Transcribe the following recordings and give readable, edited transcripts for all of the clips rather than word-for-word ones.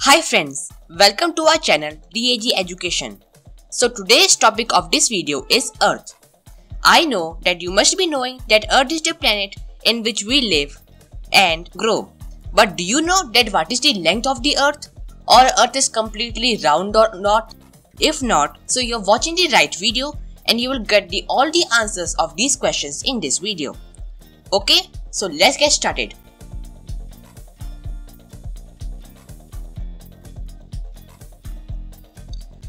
Hi friends, welcome to our channel DAG Education. So today's topic of this video is Earth. I know that you must be knowing that Earth is the planet in which we live and grow. But do you know that what is the length of the Earth? Or Earth is completely round or not? If not, so you're watching the right video and you will get all the answers of these questions in this video. Okay, so let's get started.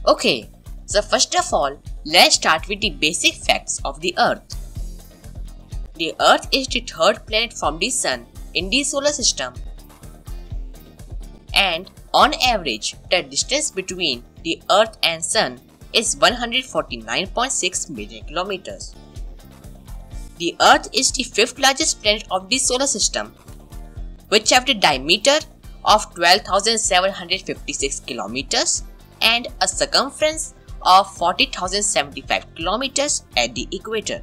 Okay, so first of all, let's start with the basic facts of the Earth. The Earth is the third planet from the Sun in the solar system, and on average, the distance between the Earth and Sun is 149.6 million kilometers. The Earth is the fifth largest planet of the solar system, which have the diameter of 12,756 kilometers and a circumference of 40,075 kilometers at the equator.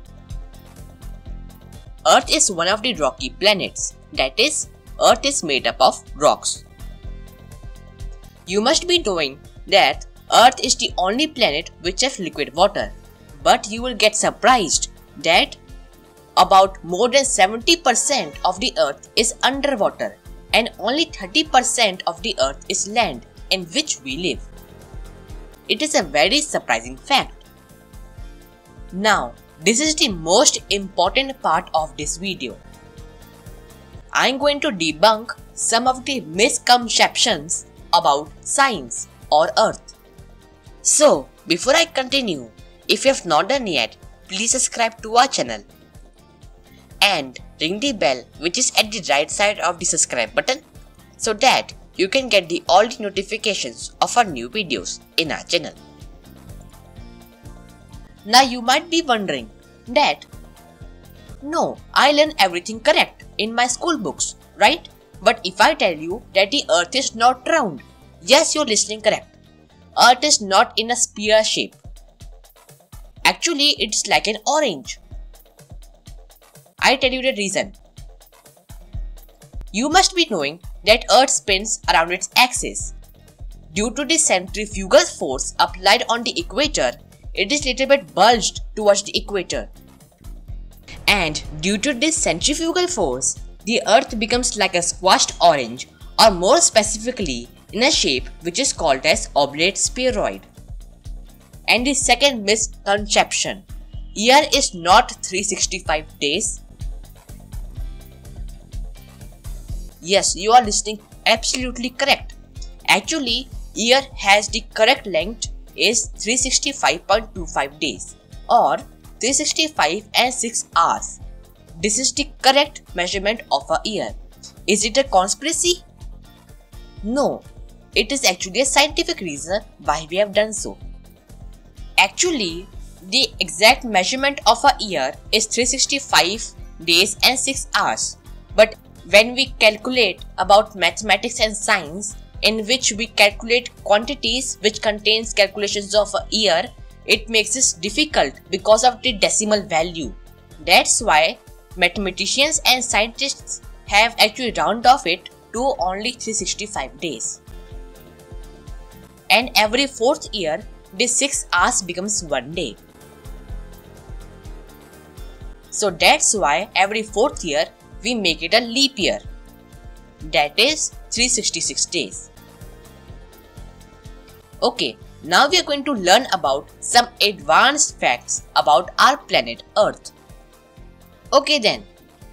Earth is one of the rocky planets, that is, Earth is made up of rocks. You must be knowing that Earth is the only planet which has liquid water, but you will get surprised that about more than 70% of the Earth is underwater and only 30% of the Earth is land in which we live. It is a very surprising fact. Now, this is the most important part of this video. I am going to debunk some of the misconceptions about science or Earth. So, before I continue, if you have not done yet, please subscribe to our channel and ring the bell which is at the right side of the subscribe button so that you can get all the notifications of our new videos in our channel. Now you might be wondering that, no, I learn everything correct in my school books, right? But if I tell you that the Earth is not round, yes, you're listening correct. Earth is not in a sphere shape. Actually, it's like an orange. I tell you the reason. You must be knowing that Earth spins around its axis. Due to the centrifugal force applied on the equator, it is little bit bulged towards the equator. And due to this centrifugal force, the Earth becomes like a squashed orange, or more specifically in a shape which is called as oblate spheroid. And the second misconception, year is not 365 days. Yes, you are listening absolutely correct. Actually, year has the correct length is 365.25 days or 365 and 6 hours. This is the correct measurement of a year. Is it a conspiracy? No, it is actually a scientific reason why we have done so. Actually, the exact measurement of a year is 365 days and 6 hours. But when we calculate about mathematics and science, in which we calculate quantities which contains calculations of a year, it makes it difficult because of the decimal value. That's why mathematicians and scientists have actually rounded off it to only 365 days. And every fourth year, the 6 hours becomes 1 day. So that's why every fourth year, we make it a leap year, that is 366 days. Okay, now we are going to learn about some advanced facts about our planet Earth. Okay then,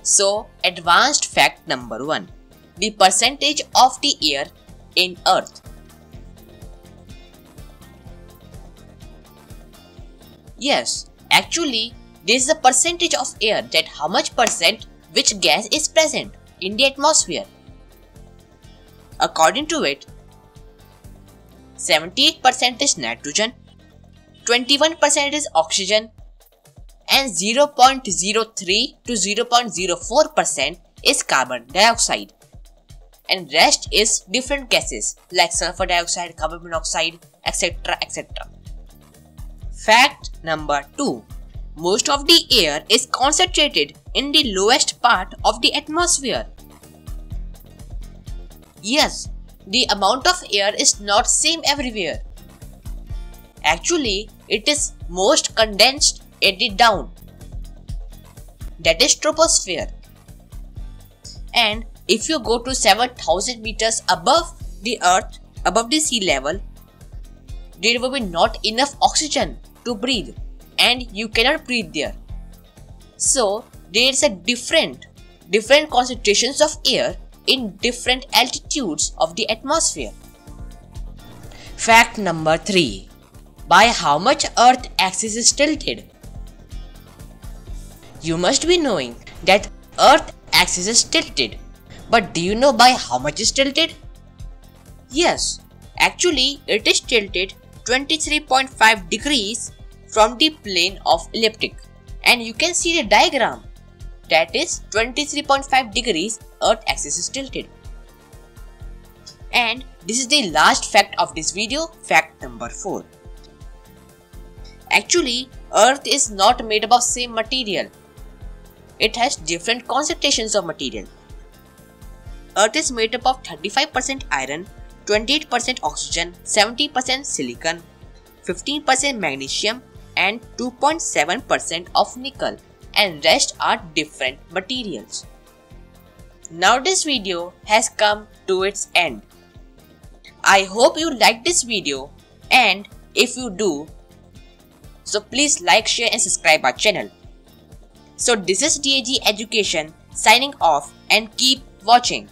so advanced fact number 1, the percentage of the air in Earth. Yes, actually, this is the percentage of air, that how much percent which gas is present in the atmosphere. According to it, 78% is nitrogen, 21% is oxygen, and 0.03 to 0.04% is carbon dioxide. And rest is different gases like sulfur dioxide, carbon monoxide, etc. etc. Fact number 2. Most of the air is concentrated in the lowest part of the atmosphere. Yes, the amount of air is not same everywhere. Actually, it is most condensed at the down, that is troposphere. And if you go to 7,000 meters above the earth, above the sea level, there will be not enough oxygen to breathe and you cannot breathe there. So there is a different concentrations of air in different altitudes of the atmosphere. Fact number 3. By how much Earth axis is tilted? You must be knowing that Earth axis is tilted. But do you know by how much is tilted? Yes, actually it is tilted 23.5 degrees from the plane of ecliptic. And you can see the diagram. That is 23.5 degrees Earth axis is tilted. And this is the last fact of this video, fact number 4. Actually, Earth is not made up of same material. It has different concentrations of material. Earth is made up of 35% iron, 28% oxygen, 70% silicon, 15% magnesium and 2.7% of nickel, and rest are different materials. Now this video has come to its end. I hope you liked this video, and if you do, so please like, share and subscribe our channel. So this is DAG Education signing off, and keep watching.